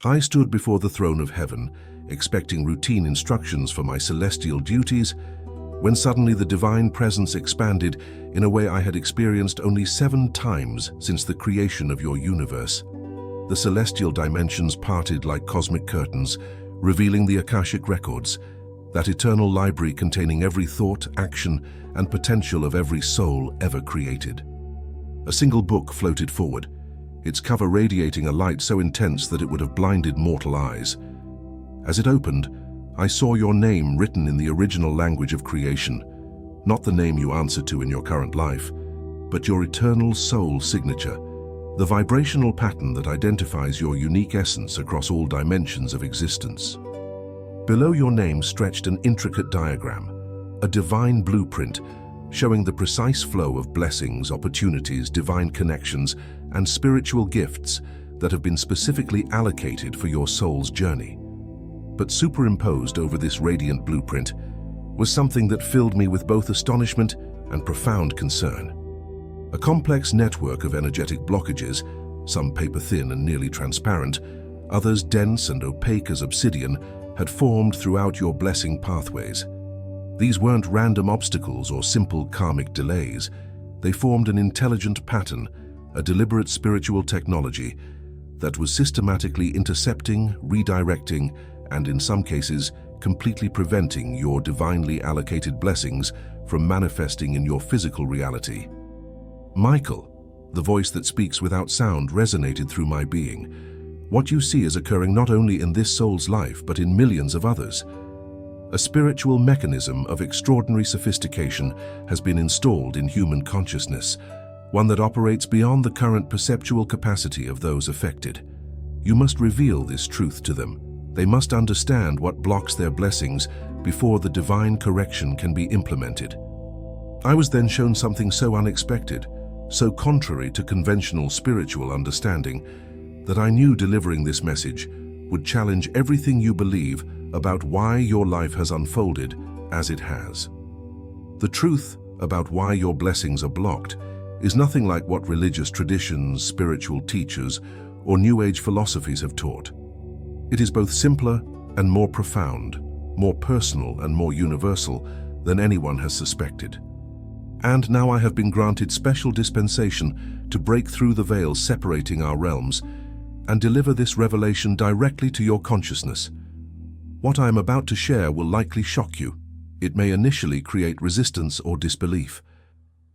I stood before the throne of heaven, expecting routine instructions for my celestial duties, when suddenly the divine presence expanded in a way I had experienced only 7 times since the creation of your universe. The celestial dimensions parted like cosmic curtains, revealing the Akashic records, that eternal library containing every thought, action, and potential of every soul ever created. A single book floated forward, its cover radiating a light so intense that it would have blinded mortal eyes. As it opened, I saw your name written in the original language of creation, not the name you answer to in your current life, but your eternal soul signature, the vibrational pattern that identifies your unique essence across all dimensions of existence. Below your name stretched an intricate diagram, a divine blueprint showing the precise flow of blessings, opportunities, divine connections, and spiritual gifts that have been specifically allocated for your soul's journey. But superimposed over this radiant blueprint was something that filled me with both astonishment and profound concern. A complex network of energetic blockages, some paper-thin and nearly transparent, others dense and opaque as obsidian, had formed throughout your blessing pathways. These weren't random obstacles or simple karmic delays. They formed an intelligent pattern, a deliberate spiritual technology that was systematically intercepting, redirecting, and in some cases, completely preventing your divinely allocated blessings from manifesting in your physical reality. Michael, the voice that speaks without sound, resonated through my being. What you see is occurring not only in this soul's life, but in millions of others. A spiritual mechanism of extraordinary sophistication has been installed in human consciousness, one that operates beyond the current perceptual capacity of those affected. You must reveal this truth to them. They must understand what blocks their blessings before the divine correction can be implemented. I was then shown something so unexpected, so contrary to conventional spiritual understanding, that I knew delivering this message would challenge everything you believe about why your life has unfolded as it has. The truth about why your blessings are blocked is nothing like what religious traditions, spiritual teachers, or New Age philosophies have taught. It is both simpler and more profound, more personal and more universal than anyone has suspected. And now I have been granted special dispensation to break through the veil separating our realms and deliver this revelation directly to your consciousness. What I am about to share will likely shock you. It may initially create resistance or disbelief.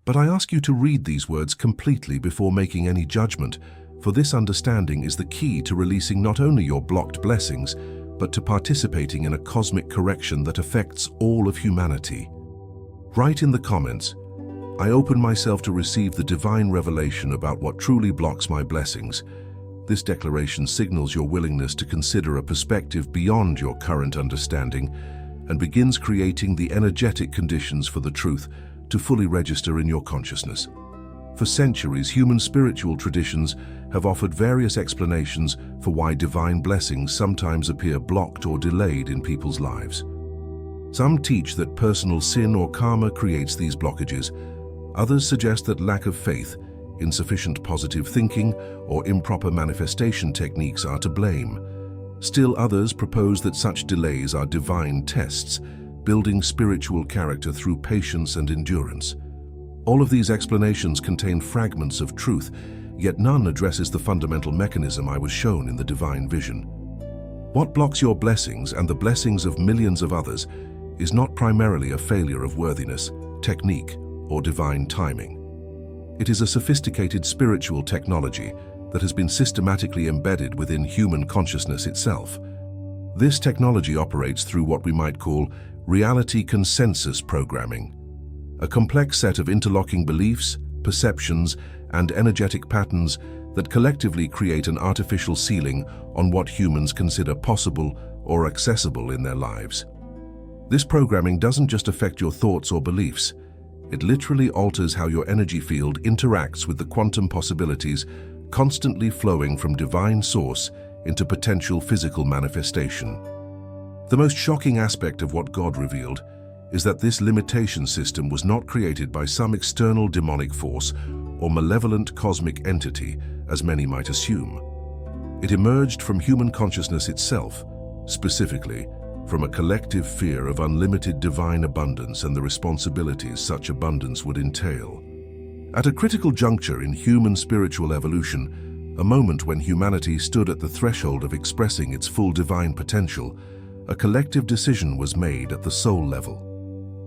But I ask you to read these words completely before making any judgment, for this understanding is the key to releasing not only your blocked blessings, but to participating in a cosmic correction that affects all of humanity. Write in the comments, "I open myself to receive the divine revelation about what truly blocks my blessings." This declaration signals your willingness to consider a perspective beyond your current understanding and begins creating the energetic conditions for the truth to fully register in your consciousness. For centuries, human spiritual traditions have offered various explanations for why divine blessings sometimes appear blocked or delayed in people's lives. Some teach that personal sin or karma creates these blockages. Others suggest that lack of faith, insufficient positive thinking, or improper manifestation techniques are to blame. Still others propose that such delays are divine tests, building spiritual character through patience and endurance. All of these explanations contain fragments of truth, yet none addresses the fundamental mechanism I was shown in the divine vision. What blocks your blessings and the blessings of millions of others is not primarily a failure of worthiness, technique, or divine timing. It is a sophisticated spiritual technology that has been systematically embedded within human consciousness itself. This technology operates through what we might call reality consensus programming, a complex set of interlocking beliefs, perceptions, and energetic patterns that collectively create an artificial ceiling on what humans consider possible or accessible in their lives. This programming doesn't just affect your thoughts or beliefs. It literally alters how your energy field interacts with the quantum possibilities constantly flowing from divine source into potential physical manifestation. The most shocking aspect of what God revealed is that this limitation system was not created by some external demonic force or malevolent cosmic entity, as many might assume. It emerged from human consciousness itself, specifically from a collective fear of unlimited divine abundance and the responsibilities such abundance would entail. At a critical juncture in human spiritual evolution, a moment when humanity stood at the threshold of expressing its full divine potential, a collective decision was made at the soul level.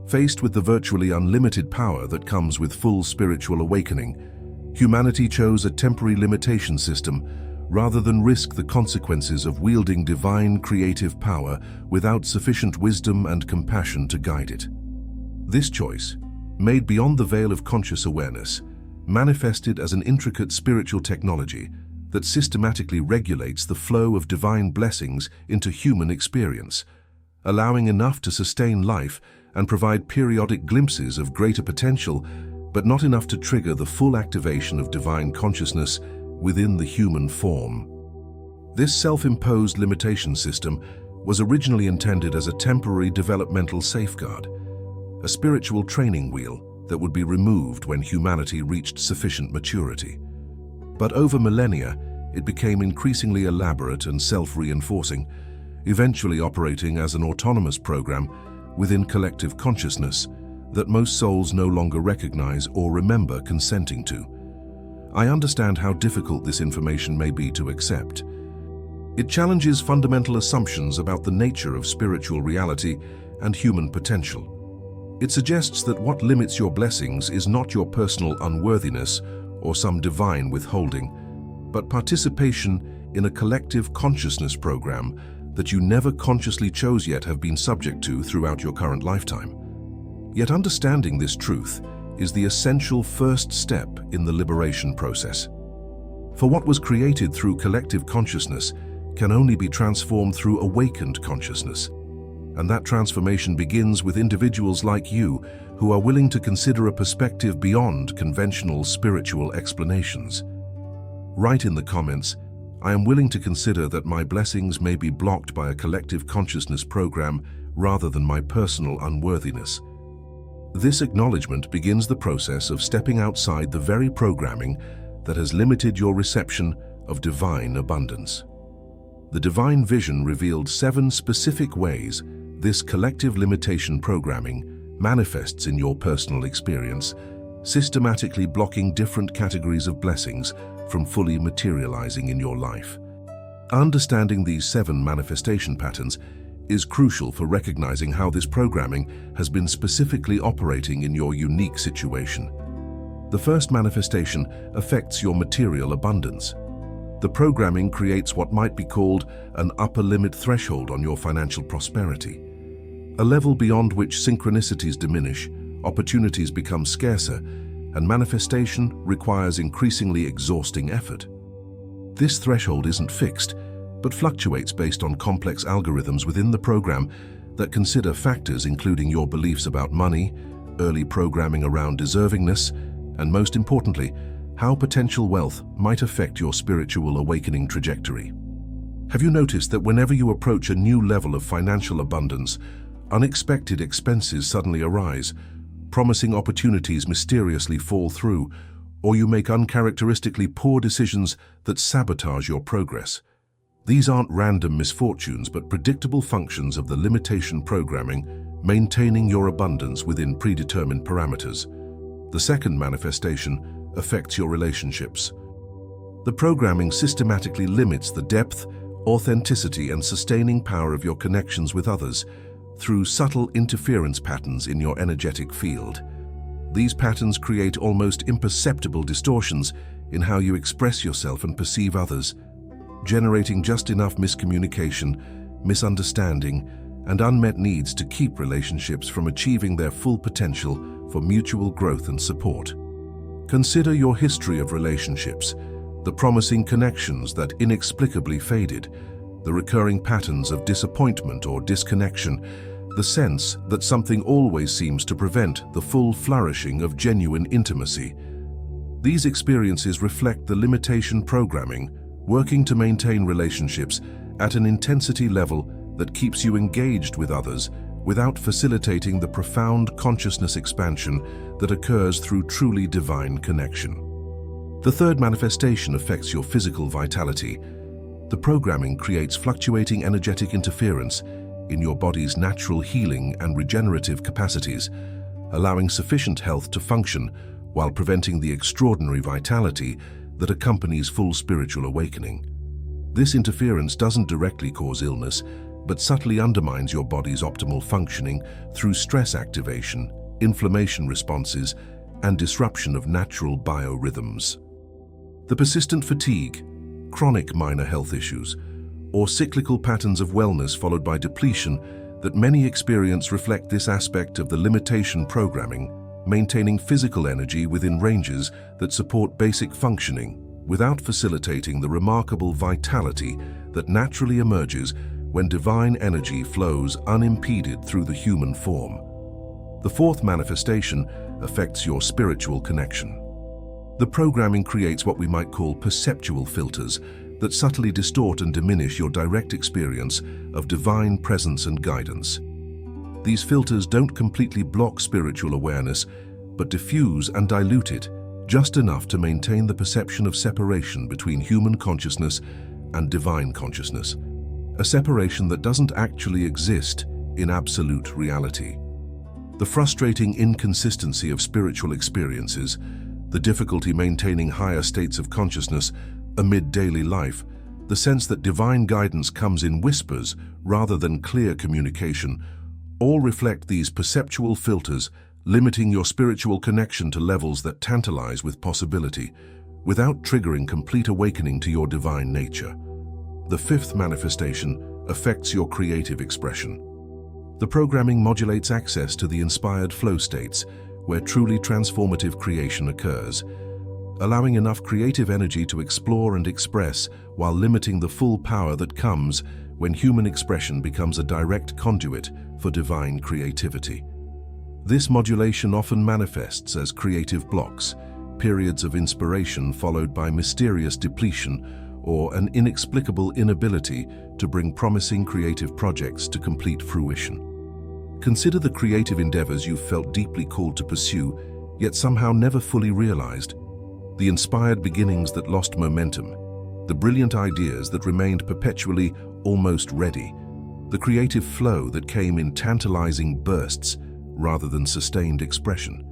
Faced with the virtually unlimited power that comes with full spiritual awakening, humanity chose a temporary limitation system rather than risk the consequences of wielding divine creative power without sufficient wisdom and compassion to guide it. This choice, made beyond the veil of conscious awareness, manifested as an intricate spiritual technology that systematically regulates the flow of divine blessings into human experience, allowing enough to sustain life and provide periodic glimpses of greater potential, but not enough to trigger the full activation of divine consciousness within the human form. This self-imposed limitation system was originally intended as a temporary developmental safeguard, a spiritual training wheel that would be removed when humanity reached sufficient maturity. But over millennia, it became increasingly elaborate and self-reinforcing, eventually operating as an autonomous program within collective consciousness that most souls no longer recognize or remember consenting to. I understand how difficult this information may be to accept. It challenges fundamental assumptions about the nature of spiritual reality and human potential. It suggests that what limits your blessings is not your personal unworthiness or some divine withholding, but participation in a collective consciousness program that you never consciously chose yet have been subject to throughout your current lifetime. Yet understanding this truth is the essential first step in the liberation process. For what was created through collective consciousness can only be transformed through awakened consciousness. And that transformation begins with individuals like you who are willing to consider a perspective beyond conventional spiritual explanations. Write in the comments, "I am willing to consider that my blessings may be blocked by a collective consciousness program rather than my personal unworthiness." This acknowledgement begins the process of stepping outside the very programming that has limited your reception of divine abundance. The divine vision revealed 7 specific ways this collective limitation programming manifests in your personal experience, systematically blocking different categories of blessings from fully materializing in your life. Understanding these 7 manifestation patterns is crucial for recognizing how this programming has been specifically operating in your unique situation. The first manifestation affects your material abundance. The programming creates what might be called an upper limit threshold on your financial prosperity, a level beyond which synchronicities diminish, opportunities become scarcer, and manifestation requires increasingly exhausting effort. This threshold isn't fixed, but fluctuates based on complex algorithms within the program that consider factors including your beliefs about money, early programming around deservingness, and most importantly, how potential wealth might affect your spiritual awakening trajectory. Have you noticed that whenever you approach a new level of financial abundance, unexpected expenses suddenly arise, promising opportunities mysteriously fall through, or you make uncharacteristically poor decisions that sabotage your progress? These aren't random misfortunes, but predictable functions of the limitation programming, maintaining your abundance within predetermined parameters. The second manifestation affects your relationships. The programming systematically limits the depth, authenticity, and sustaining power of your connections with others through subtle interference patterns in your energetic field. These patterns create almost imperceptible distortions in how you express yourself and perceive others, generating just enough miscommunication, misunderstanding, and unmet needs to keep relationships from achieving their full potential for mutual growth and support. Consider your history of relationships, the promising connections that inexplicably faded, the recurring patterns of disappointment or disconnection, the sense that something always seems to prevent the full flourishing of genuine intimacy. These experiences reflect the limitation programming working to maintain relationships at an intensity level that keeps you engaged with others without facilitating the profound consciousness expansion that occurs through truly divine connection. The third manifestation affects your physical vitality. The programming creates fluctuating energetic interference in your body's natural healing and regenerative capacities, allowing sufficient health to function while preventing the extraordinary vitality that accompanies full spiritual awakening. This interference doesn't directly cause illness, but subtly undermines your body's optimal functioning through stress activation, inflammation responses, and disruption of natural biorhythms. The persistent fatigue, chronic minor health issues, or cyclical patterns of wellness followed by depletion that many experience reflect this aspect of the limitation programming, maintaining physical energy within ranges that support basic functioning without facilitating the remarkable vitality that naturally emerges when divine energy flows unimpeded through the human form. The fourth manifestation affects your spiritual connection. The programming creates what we might call perceptual filters that subtly distort and diminish your direct experience of divine presence and guidance. These filters don't completely block spiritual awareness, but diffuse and dilute it just enough to maintain the perception of separation between human consciousness and divine consciousness, a separation that doesn't actually exist in absolute reality. The frustrating inconsistency of spiritual experiences, the difficulty maintaining higher states of consciousness amid daily life, the sense that divine guidance comes in whispers rather than clear communication, all reflect these perceptual filters, limiting your spiritual connection to levels that tantalize with possibility, without triggering complete awakening to your divine nature. The fifth manifestation affects your creative expression. The programming modulates access to the inspired flow states, where truly transformative creation occurs, allowing enough creative energy to explore and express while limiting the full power that comes when human expression becomes a direct conduit for divine creativity. This modulation often manifests as creative blocks, periods of inspiration followed by mysterious depletion, or an inexplicable inability to bring promising creative projects to complete fruition. Consider the creative endeavors you've felt deeply called to pursue, yet somehow never fully realized. The inspired beginnings that lost momentum, the brilliant ideas that remained perpetually almost ready, the creative flow that came in tantalizing bursts rather than sustained expression.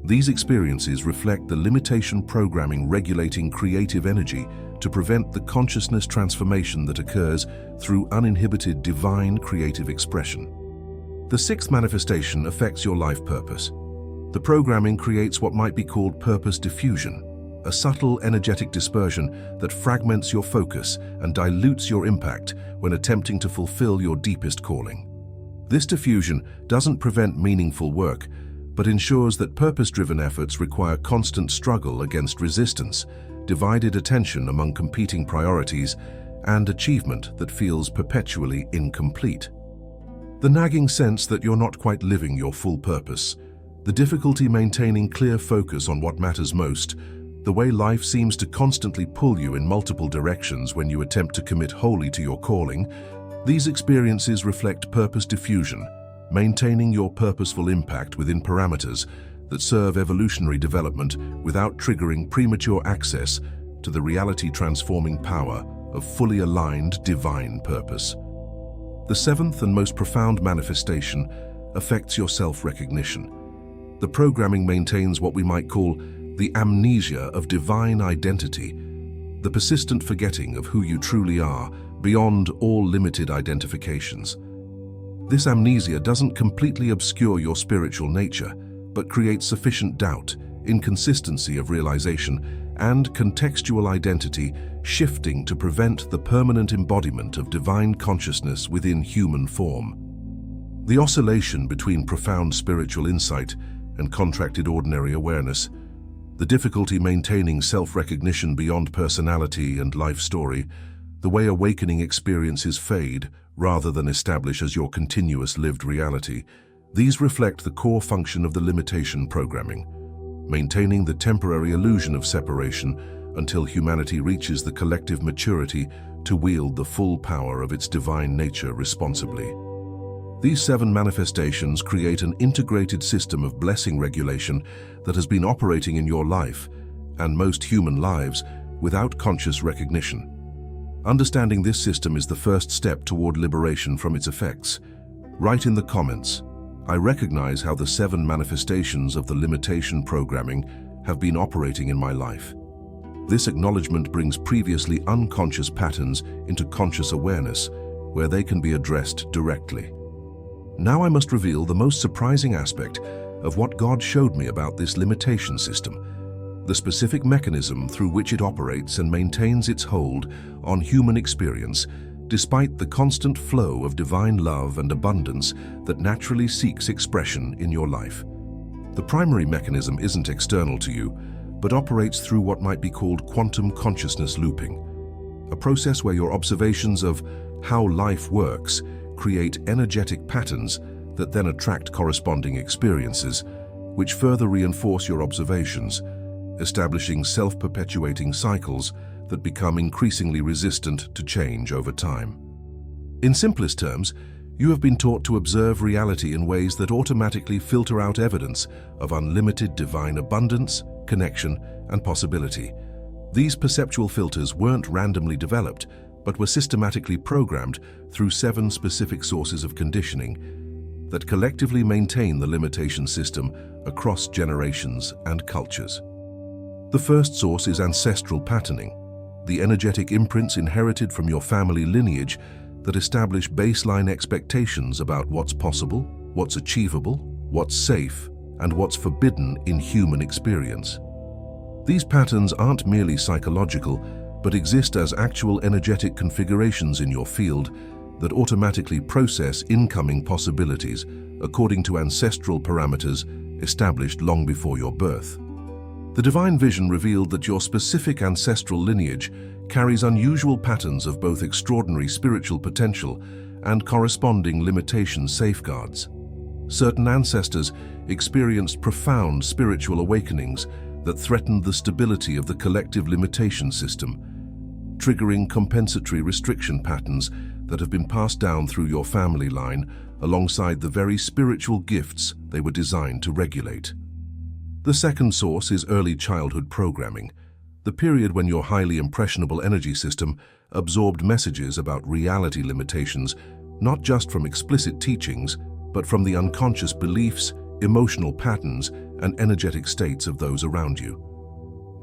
These experiences reflect the limitation programming regulating creative energy to prevent the consciousness transformation that occurs through uninhibited divine creative expression. The sixth manifestation affects your life purpose. The programming creates what might be called purpose diffusion, a subtle energetic dispersion that fragments your focus and dilutes your impact when attempting to fulfill your deepest calling. This diffusion doesn't prevent meaningful work, but ensures that purpose-driven efforts require constant struggle against resistance, divided attention among competing priorities, and achievement that feels perpetually incomplete. The nagging sense that you're not quite living your full purpose, the difficulty maintaining clear focus on what matters most, the way life seems to constantly pull you in multiple directions when you attempt to commit wholly to your calling, these experiences reflect purpose diffusion, maintaining your purposeful impact within parameters that serve evolutionary development without triggering premature access to the reality-transforming power of fully aligned divine purpose. The seventh and most profound manifestation affects your self-recognition. The programming maintains what we might call the amnesia of divine identity, the persistent forgetting of who you truly are beyond all limited identifications. This amnesia doesn't completely obscure your spiritual nature, but creates sufficient doubt, inconsistency of realization, and contextual identity shifting to prevent the permanent embodiment of divine consciousness within human form. The oscillation between profound spiritual insight and contracted ordinary awareness, the difficulty maintaining self-recognition beyond personality and life story, the way awakening experiences fade rather than establish as your continuous lived reality, these reflect the core function of the limitation programming, maintaining the temporary illusion of separation until humanity reaches the collective maturity to wield the full power of its divine nature responsibly. These seven manifestations create an integrated system of blessing regulation that has been operating in your life and most human lives without conscious recognition. Understanding this system is the first step toward liberation from its effects. Write in the comments, "I recognize how the 7 manifestations of the limitation programming have been operating in my life." This acknowledgement brings previously unconscious patterns into conscious awareness, where they can be addressed directly. Now I must reveal the most surprising aspect of what God showed me about this limitation system, the specific mechanism through which it operates and maintains its hold on human experience, despite the constant flow of divine love and abundance that naturally seeks expression in your life. The primary mechanism isn't external to you, but operates through what might be called quantum consciousness looping, a process where your observations of how life works create energetic patterns that then attract corresponding experiences, which further reinforce your observations, establishing self-perpetuating cycles that become increasingly resistant to change over time. In simplest terms, you have been taught to observe reality in ways that automatically filter out evidence of unlimited divine abundance, connection, and possibility. These perceptual filters weren't randomly developed, but were systematically programmed through 7 specific sources of conditioning that collectively maintain the limitation system across generations and cultures. The first source is ancestral patterning, the energetic imprints inherited from your family lineage that establish baseline expectations about what's possible, what's achievable, what's safe, and what's forbidden in human experience. These patterns aren't merely psychological, but exist as actual energetic configurations in your field that automatically process incoming possibilities according to ancestral parameters established long before your birth. The divine vision revealed that your specific ancestral lineage carries unusual patterns of both extraordinary spiritual potential and corresponding limitation safeguards. Certain ancestors experienced profound spiritual awakenings that threatened the stability of the collective limitation system, triggering compensatory restriction patterns that have been passed down through your family line alongside the very spiritual gifts they were designed to regulate. The second source is early childhood programming, the period when your highly impressionable energy system absorbed messages about reality limitations, not just from explicit teachings, but from the unconscious beliefs, emotional patterns, and energetic states of those around you.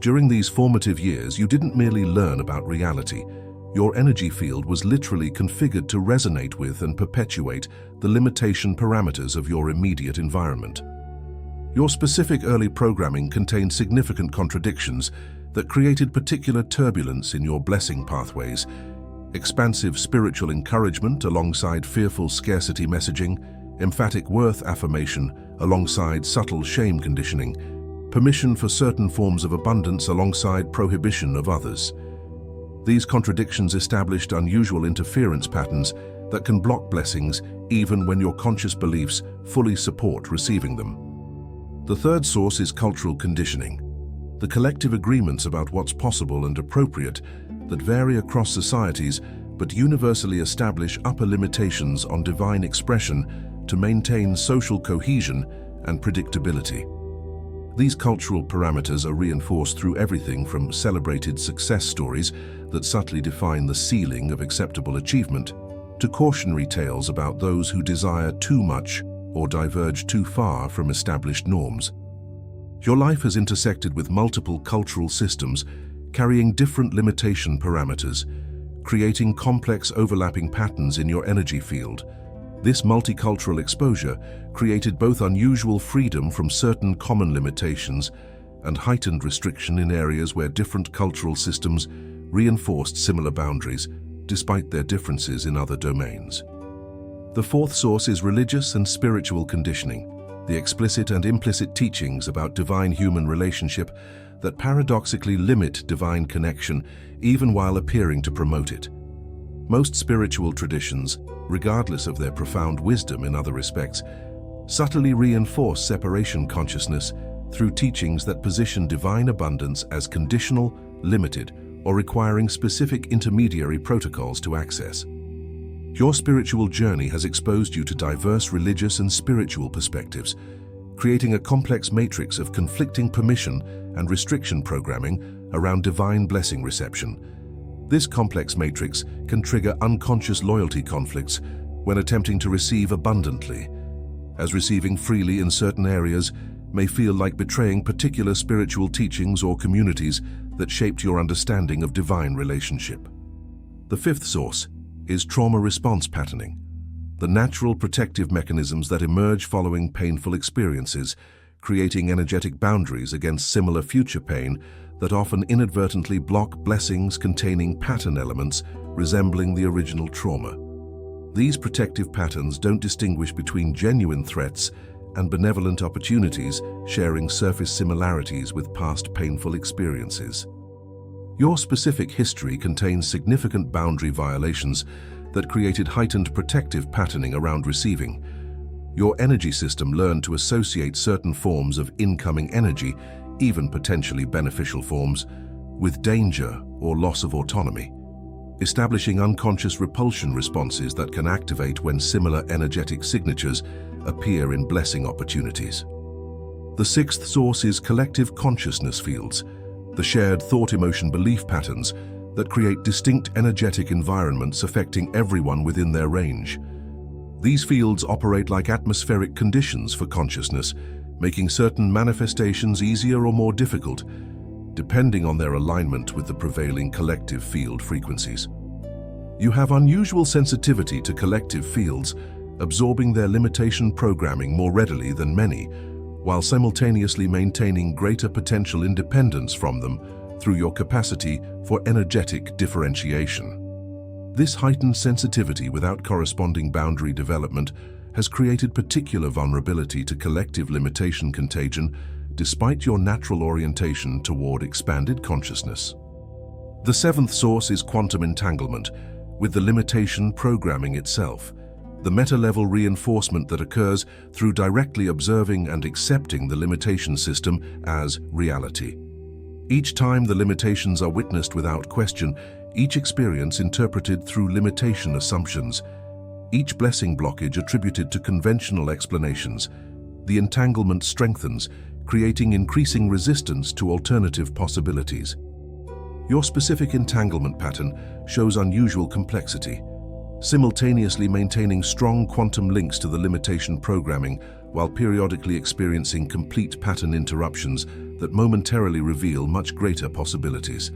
During these formative years, you didn't merely learn about reality. Your energy field was literally configured to resonate with and perpetuate the limitation parameters of your immediate environment. Your specific early programming contained significant contradictions that created particular turbulence in your blessing pathways, expansive spiritual encouragement alongside fearful scarcity messaging, emphatic worth affirmation alongside subtle shame conditioning, permission for certain forms of abundance alongside prohibition of others. These contradictions established unusual interference patterns that can block blessings even when your conscious beliefs fully support receiving them. The third source is cultural conditioning, the collective agreements about what's possible and appropriate that vary across societies but universally establish upper limitations on divine expression to maintain social cohesion and predictability. These cultural parameters are reinforced through everything from celebrated success stories that subtly define the ceiling of acceptable achievement to cautionary tales about those who desire too much or diverge too far from established norms. Your life has intersected with multiple cultural systems carrying different limitation parameters, creating complex overlapping patterns in your energy field. This multicultural exposure created both unusual freedom from certain common limitations and heightened restriction in areas where different cultural systems reinforced similar boundaries, despite their differences in other domains. The fourth source is religious and spiritual conditioning, the explicit and implicit teachings about divine human relationship that paradoxically limit divine connection even while appearing to promote it. Most spiritual traditions, regardless of their profound wisdom in other respects, subtly reinforce separation consciousness through teachings that position divine abundance as conditional, limited, or requiring specific intermediary protocols to access. Your spiritual journey has exposed you to diverse religious and spiritual perspectives, creating a complex matrix of conflicting permission and restriction programming around divine blessing reception. This complex matrix can trigger unconscious loyalty conflicts when attempting to receive abundantly, as receiving freely in certain areas may feel like betraying particular spiritual teachings or communities that shaped your understanding of divine relationship. The fifth source is trauma response patterning, the natural protective mechanisms that emerge following painful experiences, creating energetic boundaries against similar future pain that often inadvertently block blessings containing pattern elements resembling the original trauma. These protective patterns don't distinguish between genuine threats and benevolent opportunities, sharing surface similarities with past painful experiences. Your specific history contains significant boundary violations that created heightened protective patterning around receiving. Your energy system learned to associate certain forms of incoming energy, even potentially beneficial forms, with danger or loss of autonomy, establishing unconscious repulsion responses that can activate when similar energetic signatures appear in blessing opportunities. The sixth source is collective consciousness fields, the shared thought-emotion-belief patterns that create distinct energetic environments affecting everyone within their range. These fields operate like atmospheric conditions for consciousness, making certain manifestations easier or more difficult, depending on their alignment with the prevailing collective field frequencies. You have unusual sensitivity to collective fields, absorbing their limitation programming more readily than many, while simultaneously maintaining greater potential independence from them through your capacity for energetic differentiation. This heightened sensitivity without corresponding boundary development has created particular vulnerability to collective limitation contagion despite your natural orientation toward expanded consciousness. The seventh source is quantum entanglement, with the limitation programming itself, the meta-level reinforcement that occurs through directly observing and accepting the limitation system as reality. Each time the limitations are witnessed without question, each experience interpreted through limitation assumptions, each blessing blockage attributed to conventional explanations, the entanglement strengthens, creating increasing resistance to alternative possibilities. Your specific entanglement pattern shows unusual complexity, simultaneously maintaining strong quantum links to the limitation programming while periodically experiencing complete pattern interruptions that momentarily reveal much greater possibilities.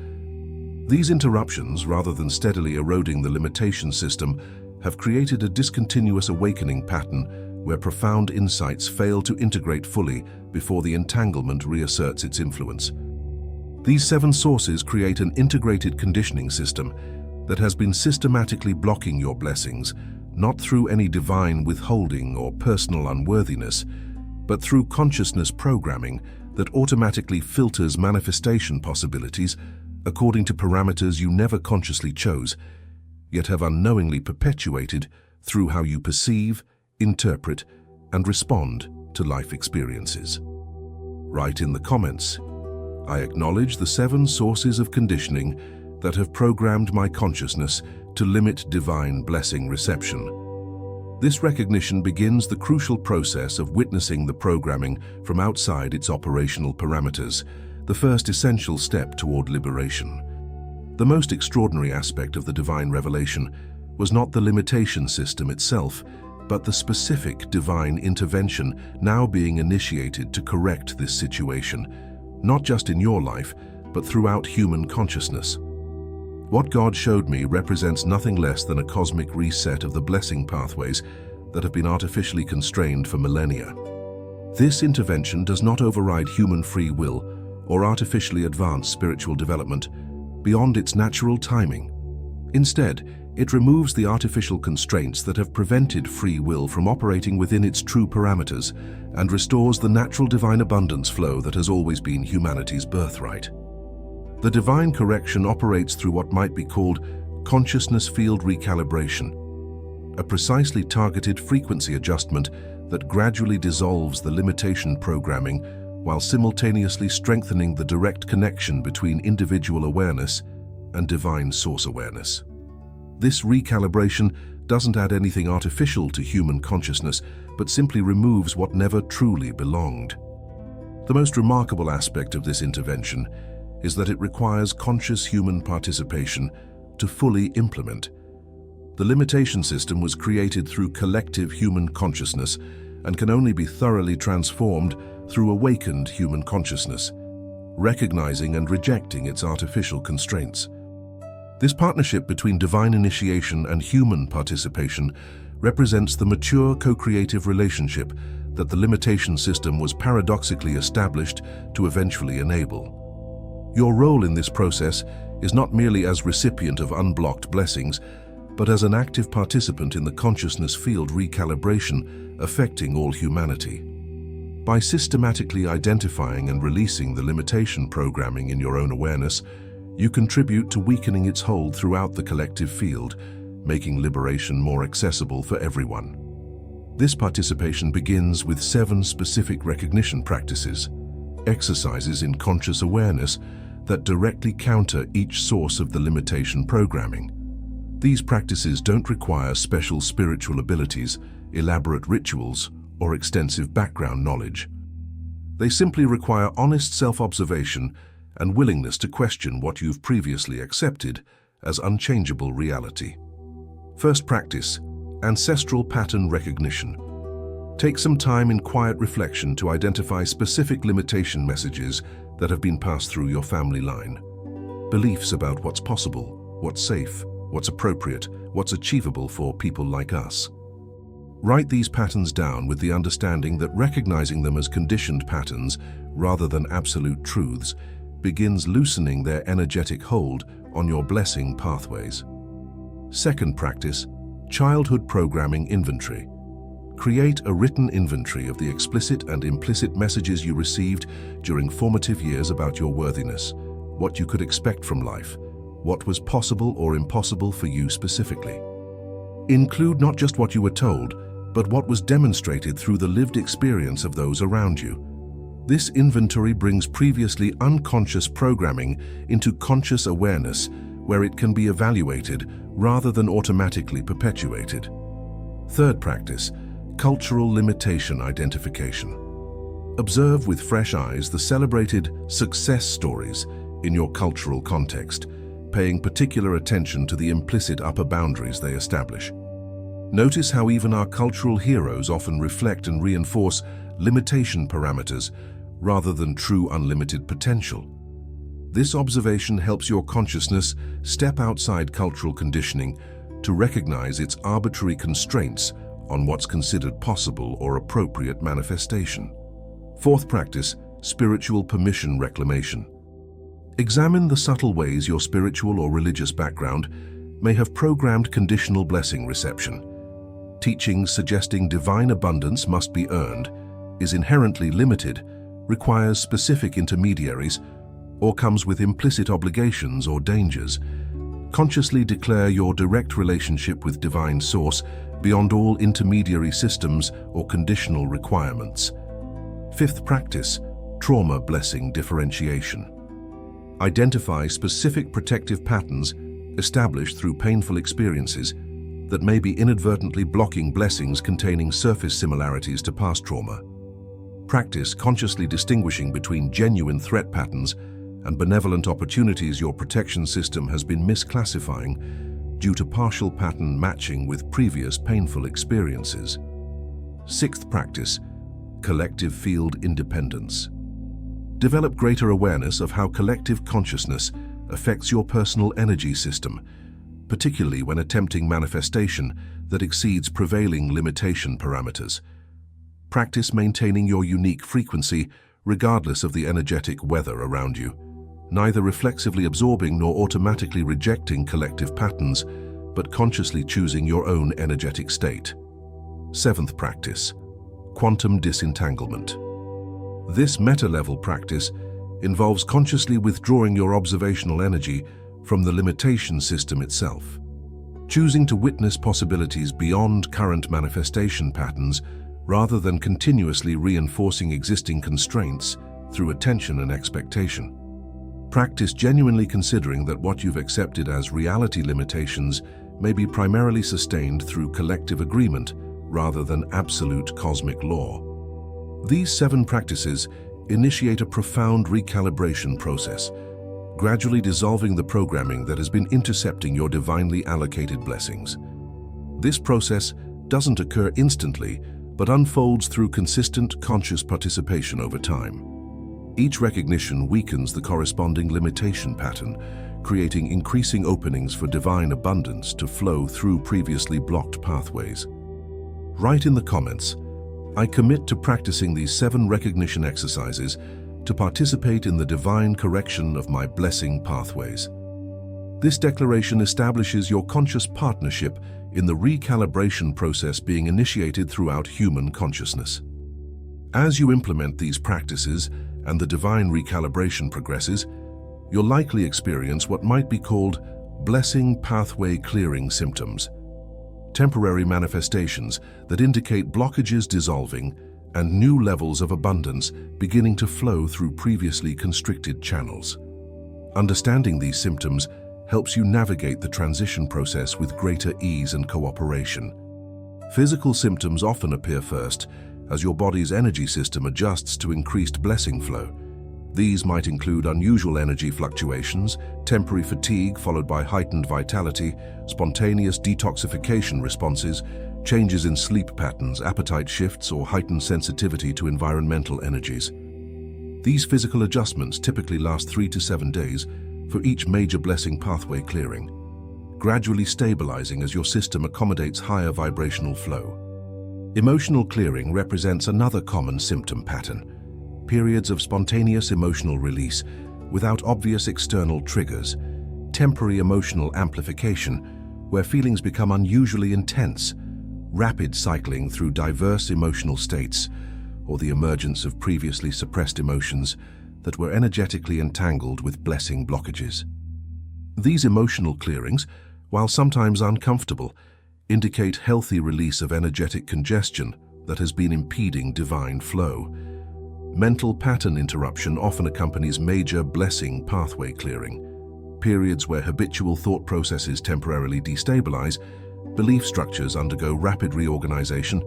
These interruptions, rather than steadily eroding the limitation system, have created a discontinuous awakening pattern where profound insights fail to integrate fully before the entanglement reasserts its influence. These seven sources create an integrated conditioning system that has been systematically blocking your blessings, not through any divine withholding or personal unworthiness, but through consciousness programming that automatically filters manifestation possibilities according to parameters you never consciously chose, yet have unknowingly perpetuated through how you perceive, interpret, and respond to life experiences. Write in the comments, "I acknowledge the seven sources of conditioning that have programmed my consciousness to limit divine blessing reception." This recognition begins the crucial process of witnessing the programming from outside its operational parameters, the first essential step toward liberation. The most extraordinary aspect of the divine revelation was not the limitation system itself, but the specific divine intervention now being initiated to correct this situation, not just in your life, but throughout human consciousness. What God showed me represents nothing less than a cosmic reset of the blessing pathways that have been artificially constrained for millennia. This intervention does not override human free will or artificially advance spiritual development beyond its natural timing. Instead, it removes the artificial constraints that have prevented free will from operating within its true parameters and restores the natural divine abundance flow that has always been humanity's birthright. The divine correction operates through what might be called consciousness field recalibration, a precisely targeted frequency adjustment that gradually dissolves the limitation programming while simultaneously strengthening the direct connection between individual awareness and divine source awareness. This recalibration doesn't add anything artificial to human consciousness, but simply removes what never truly belonged. The most remarkable aspect of this intervention is that it requires conscious human participation to fully implement. The limitation system was created through collective human consciousness and can only be thoroughly transformed through awakened human consciousness, recognizing and rejecting its artificial constraints. This partnership between divine initiation and human participation represents the mature co-creative relationship that the limitation system was paradoxically established to eventually enable. Your role in this process is not merely as recipient of unblocked blessings, but as an active participant in the consciousness field recalibration affecting all humanity. By systematically identifying and releasing the limitation programming in your own awareness, you contribute to weakening its hold throughout the collective field, making liberation more accessible for everyone. This participation begins with 7 specific recognition practices, exercises in conscious awareness that directly counter each source of the limitation programming. These practices don't require special spiritual abilities, elaborate rituals, or extensive background knowledge. They simply require honest self-observation and willingness to question what you've previously accepted as unchangeable reality. First practice, ancestral pattern recognition. Take some time in quiet reflection to identify specific limitation messages that have been passed through your family line. Beliefs about what's possible, what's safe, what's appropriate, what's achievable for people like us. Write these patterns down with the understanding that recognizing them as conditioned patterns rather than absolute truths begins loosening their energetic hold on your blessing pathways. Second practice, childhood programming inventory. Create a written inventory of the explicit and implicit messages you received during formative years about your worthiness, what you could expect from life, what was possible or impossible for you specifically. Include not just what you were told, but what was demonstrated through the lived experience of those around you. This inventory brings previously unconscious programming into conscious awareness, where it can be evaluated rather than automatically perpetuated. Third practice, cultural limitation identification. Observe with fresh eyes the celebrated success stories in your cultural context, paying particular attention to the implicit upper boundaries they establish. Notice how even our cultural heroes often reflect and reinforce limitation parameters rather than true unlimited potential. This observation helps your consciousness step outside cultural conditioning to recognize its arbitrary constraints on what's considered possible or appropriate manifestation. Fourth practice, spiritual permission reclamation. Examine the subtle ways your spiritual or religious background may have programmed conditional blessing reception. Teachings suggesting divine abundance must be earned, is inherently limited, requires specific intermediaries, or comes with implicit obligations or dangers. Consciously declare your direct relationship with divine source beyond all intermediary systems or conditional requirements. Fifth practice, trauma blessing differentiation. Identify specific protective patterns established through painful experiences that may be inadvertently blocking blessings containing surface similarities to past trauma. Practice consciously distinguishing between genuine threat patterns and benevolent opportunities your protection system has been misclassifying due to partial pattern matching with previous painful experiences. Sixth practice, collective field independence. Develop greater awareness of how collective consciousness affects your personal energy system, particularly when attempting manifestation that exceeds prevailing limitation parameters. Practice maintaining your unique frequency regardless of the energetic weather around you, neither reflexively absorbing nor automatically rejecting collective patterns, but consciously choosing your own energetic state. Seventh practice, quantum disentanglement. This meta-level practice involves consciously withdrawing your observational energy from the limitation system itself, choosing to witness possibilities beyond current manifestation patterns rather than continuously reinforcing existing constraints through attention and expectation. Practice genuinely considering that what you've accepted as reality limitations may be primarily sustained through collective agreement rather than absolute cosmic law. These 7 practices initiate a profound recalibration process, gradually dissolving the programming that has been intercepting your divinely allocated blessings. This process doesn't occur instantly, but unfolds through consistent, conscious participation over time. Each recognition weakens the corresponding limitation pattern, creating increasing openings for divine abundance to flow through previously blocked pathways. Write in the comments, "I commit to practicing these 7 recognition exercises to participate in the divine correction of my blessing pathways." This declaration establishes your conscious partnership in the recalibration process being initiated throughout human consciousness. As you implement these practices and the divine recalibration progresses, you'll likely experience what might be called blessing pathway clearing symptoms, temporary manifestations that indicate blockages dissolving and new levels of abundance beginning to flow through previously constricted channels. Understanding these symptoms helps you navigate the transition process with greater ease and cooperation. Physical symptoms often appear first as your body's energy system adjusts to increased blessing flow. These might include unusual energy fluctuations, temporary fatigue followed by heightened vitality, spontaneous detoxification responses, changes in sleep patterns, appetite shifts, or heightened sensitivity to environmental energies. These physical adjustments typically last 3 to 7 days for each major blessing pathway clearing, gradually stabilizing as your system accommodates higher vibrational flow. Emotional clearing represents another common symptom pattern, periods of spontaneous emotional release without obvious external triggers, temporary emotional amplification, where feelings become unusually intense, rapid cycling through diverse emotional states, or the emergence of previously suppressed emotions that were energetically entangled with blessing blockages. These emotional clearings, while sometimes uncomfortable, indicate healthy release of energetic congestion that has been impeding divine flow. Mental pattern interruption often accompanies major blessing pathway clearing, periods where habitual thought processes temporarily destabilize, belief structures undergo rapid reorganization,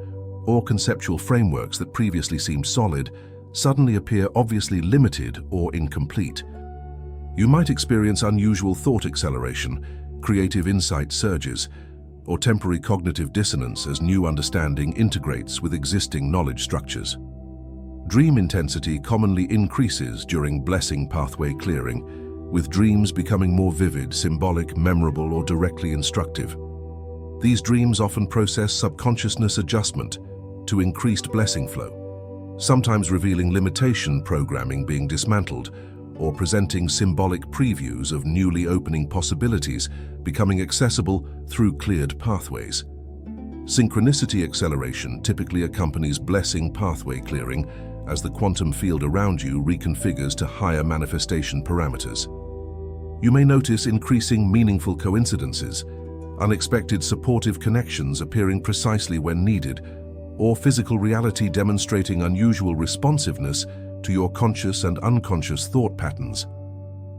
or conceptual frameworks that previously seemed solid suddenly appear obviously limited or incomplete. You might experience unusual thought acceleration, creative insight surges, or temporary cognitive dissonance as new understanding integrates with existing knowledge structures. Dream intensity commonly increases during blessing pathway clearing, with dreams becoming more vivid, symbolic, memorable, or directly instructive. These dreams often process subconsciousness adjustment to increased blessing flow, sometimes revealing limitation programming being dismantled or presenting symbolic previews of newly opening possibilities becoming accessible through cleared pathways. Synchronicity acceleration typically accompanies blessing pathway clearing as the quantum field around you reconfigures to higher manifestation parameters. You may notice increasing meaningful coincidences, unexpected supportive connections appearing precisely when needed, or physical reality demonstrating unusual responsiveness to your conscious and unconscious thought patterns.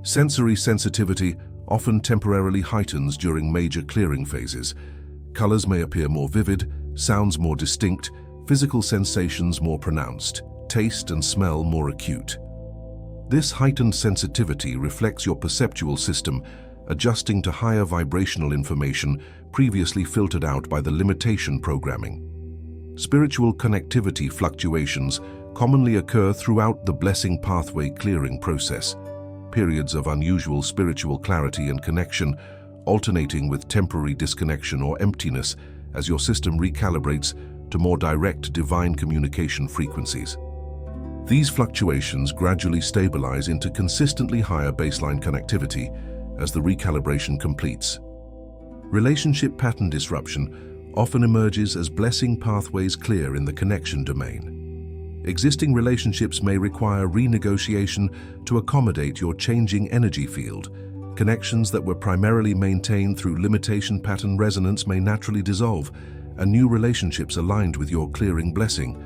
Sensory sensitivity often temporarily heightens during major clearing phases. Colors may appear more vivid, sounds more distinct, physical sensations more pronounced, taste and smell more acute. This heightened sensitivity reflects your perceptual system adjusting to higher vibrational information previously filtered out by the limitation programming. Spiritual connectivity fluctuations commonly occur throughout the blessing pathway clearing process, periods of unusual spiritual clarity and connection, alternating with temporary disconnection or emptiness as your system recalibrates to more direct divine communication frequencies. These fluctuations gradually stabilize into consistently higher baseline connectivity as the recalibration completes. Relationship pattern disruption often emerges as blessing pathways clear in the connection domain. Existing relationships may require renegotiation to accommodate your changing energy field. Connections that were primarily maintained through limitation pattern resonance may naturally dissolve, and new relationships aligned with your clearing blessing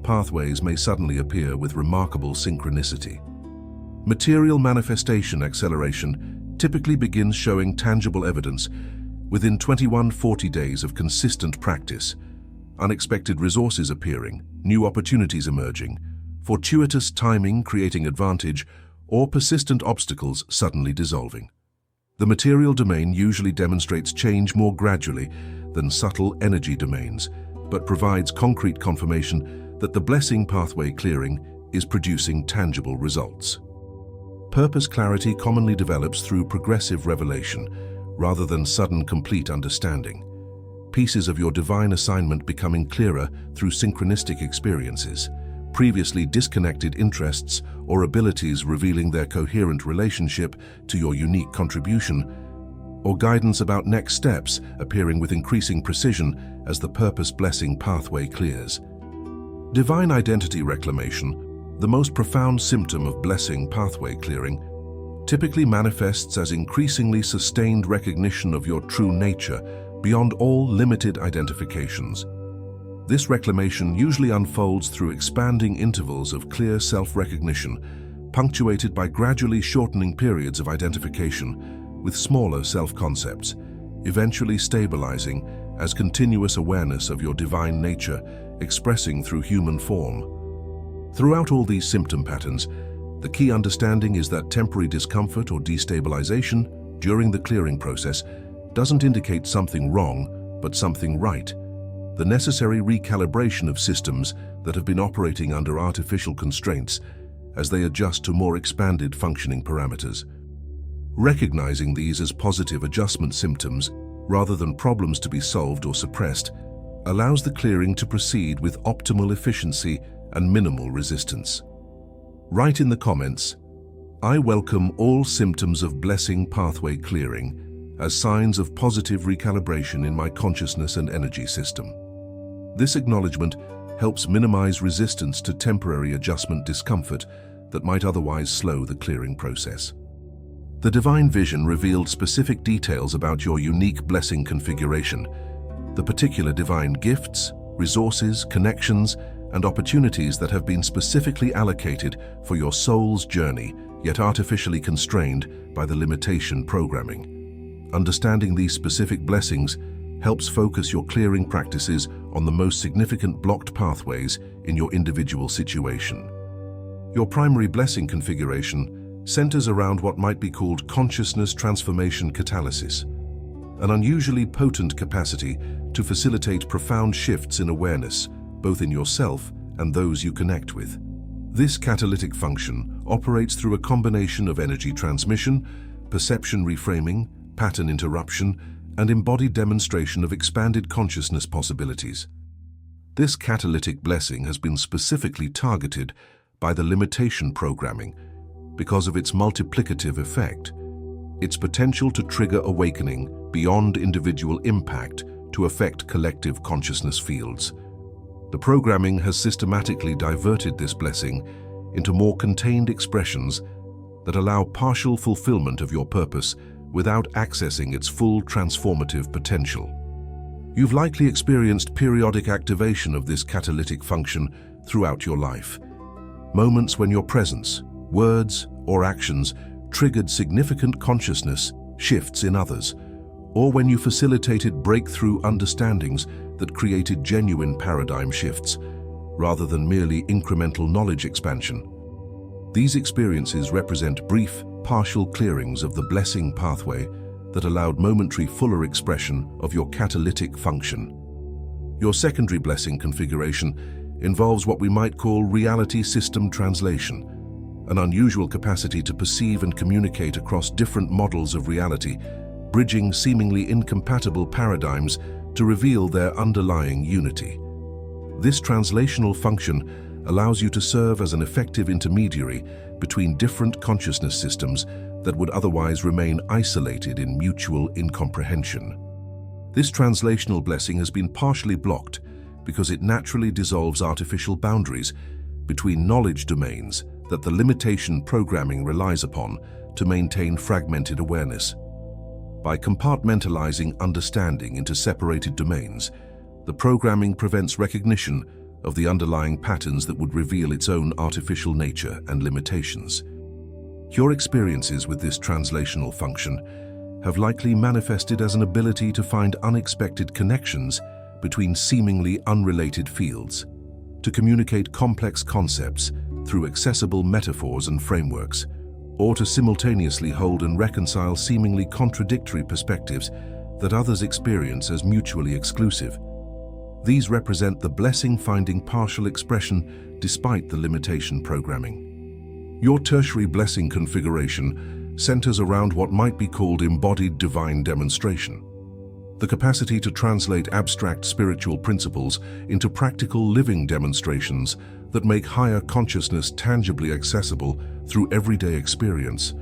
pathways may suddenly appear with remarkable synchronicity. Material manifestation acceleration typically begins showing tangible evidence within 21-40 days of consistent practice, unexpected resources appearing, new opportunities emerging, fortuitous timing creating advantage, or persistent obstacles suddenly dissolving. The material domain usually demonstrates change more gradually than subtle energy domains, but provides concrete confirmation that the blessing pathway clearing is producing tangible results. Purpose clarity commonly develops through progressive revelation, rather than sudden complete understanding. Pieces of your divine assignment becoming clearer through synchronistic experiences, previously disconnected interests or abilities revealing their coherent relationship to your unique contribution, or guidance about next steps appearing with increasing precision as the purpose blessing pathway clears. Divine identity reclamation, the most profound symptom of blessing pathway clearing, typically manifests as increasingly sustained recognition of your true nature beyond all limited identifications. This reclamation usually unfolds through expanding intervals of clear self-recognition, punctuated by gradually shortening periods of identification with smaller self-concepts, eventually stabilizing as continuous awareness of your divine nature expressing through human form. Throughout all these symptom patterns, the key understanding is that temporary discomfort or destabilization during the clearing process doesn't indicate something wrong, but something right. The necessary recalibration of systems that have been operating under artificial constraints as they adjust to more expanded functioning parameters. Recognizing these as positive adjustment symptoms, rather than problems to be solved or suppressed, allows the clearing to proceed with optimal efficiency and minimal resistance. Write in the comments, "I welcome all symptoms of blessing pathway clearing as signs of positive recalibration in my consciousness and energy system." This acknowledgement helps minimize resistance to temporary adjustment discomfort that might otherwise slow the clearing process. The divine vision revealed specific details about your unique blessing configuration, the particular divine gifts, resources, connections, and opportunities that have been specifically allocated for your soul's journey, yet artificially constrained by the limitation programming. Understanding these specific blessings helps focus your clearing practices on the most significant blocked pathways in your individual situation. Your primary blessing configuration centers around what might be called consciousness transformation catalysis, an unusually potent capacity to facilitate profound shifts in awareness, both in yourself and those you connect with. This catalytic function operates through a combination of energy transmission, perception reframing, pattern interruption, and embodied demonstration of expanded consciousness possibilities. This catalytic blessing has been specifically targeted by the limitation programming because of its multiplicative effect, its potential to trigger awakening beyond individual impact to affect collective consciousness fields. The programming has systematically diverted this blessing into more contained expressions that allow partial fulfillment of your purpose without accessing its full transformative potential. You've likely experienced periodic activation of this catalytic function throughout your life. Moments when your presence, words, or actions triggered significant consciousness shifts in others, or when you facilitated breakthrough understandings that created genuine paradigm shifts, rather than merely incremental knowledge expansion. These experiences represent brief, partial clearings of the blessing pathway that allowed momentary fuller expression of your catalytic function. Your secondary blessing configuration involves what we might call reality system translation, an unusual capacity to perceive and communicate across different models of reality, bridging seemingly incompatible paradigms to reveal their underlying unity. This translational function allows you to serve as an effective intermediary between different consciousness systems that would otherwise remain isolated in mutual incomprehension. This translational blessing has been partially blocked because it naturally dissolves artificial boundaries between knowledge domains that the limitation programming relies upon to maintain fragmented awareness. By compartmentalizing understanding into separated domains, the programming prevents recognition of the underlying patterns that would reveal its own artificial nature and limitations. Your experiences with this translational function have likely manifested as an ability to find unexpected connections between seemingly unrelated fields, to communicate complex concepts through accessible metaphors and frameworks, or to simultaneously hold and reconcile seemingly contradictory perspectives that others experience as mutually exclusive. These represent the blessing finding partial expression despite the limitation programming. Your tertiary blessing configuration centers around what might be called embodied divine demonstration, the capacity to translate abstract spiritual principles into practical living demonstrations that make higher consciousness tangibly accessible through everyday experience.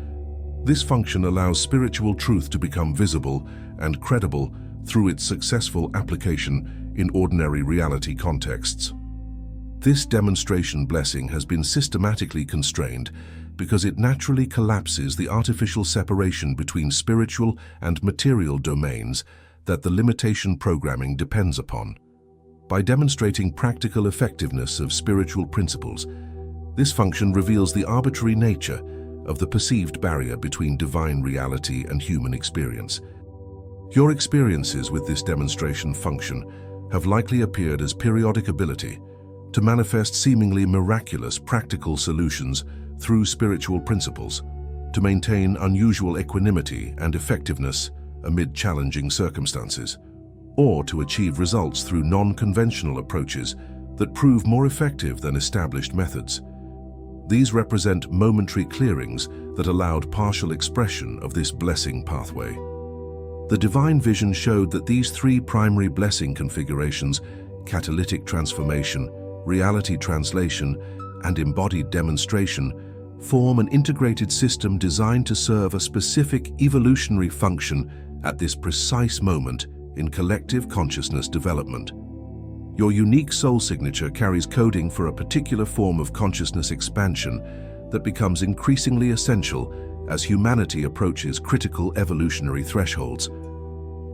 This function allows spiritual truth to become visible and credible through its successful application in ordinary reality contexts. This demonstration blessing has been systematically constrained because it naturally collapses the artificial separation between spiritual and material domains that the limitation programming depends upon. By demonstrating practical effectiveness of spiritual principles, this function reveals the arbitrary nature of the perceived barrier between divine reality and human experience. Your experiences with this demonstration function have likely appeared as periodic ability to manifest seemingly miraculous practical solutions through spiritual principles, to maintain unusual equanimity and effectiveness amid challenging circumstances, or to achieve results through non-conventional approaches that prove more effective than established methods. These represent momentary clearings that allowed partial expression of this blessing pathway. The divine vision showed that these three primary blessing configurations, catalytic transformation, reality translation, and embodied demonstration, form an integrated system designed to serve a specific evolutionary function at this precise moment in collective consciousness development. Your unique soul signature carries coding for a particular form of consciousness expansion that becomes increasingly essential as humanity approaches critical evolutionary thresholds.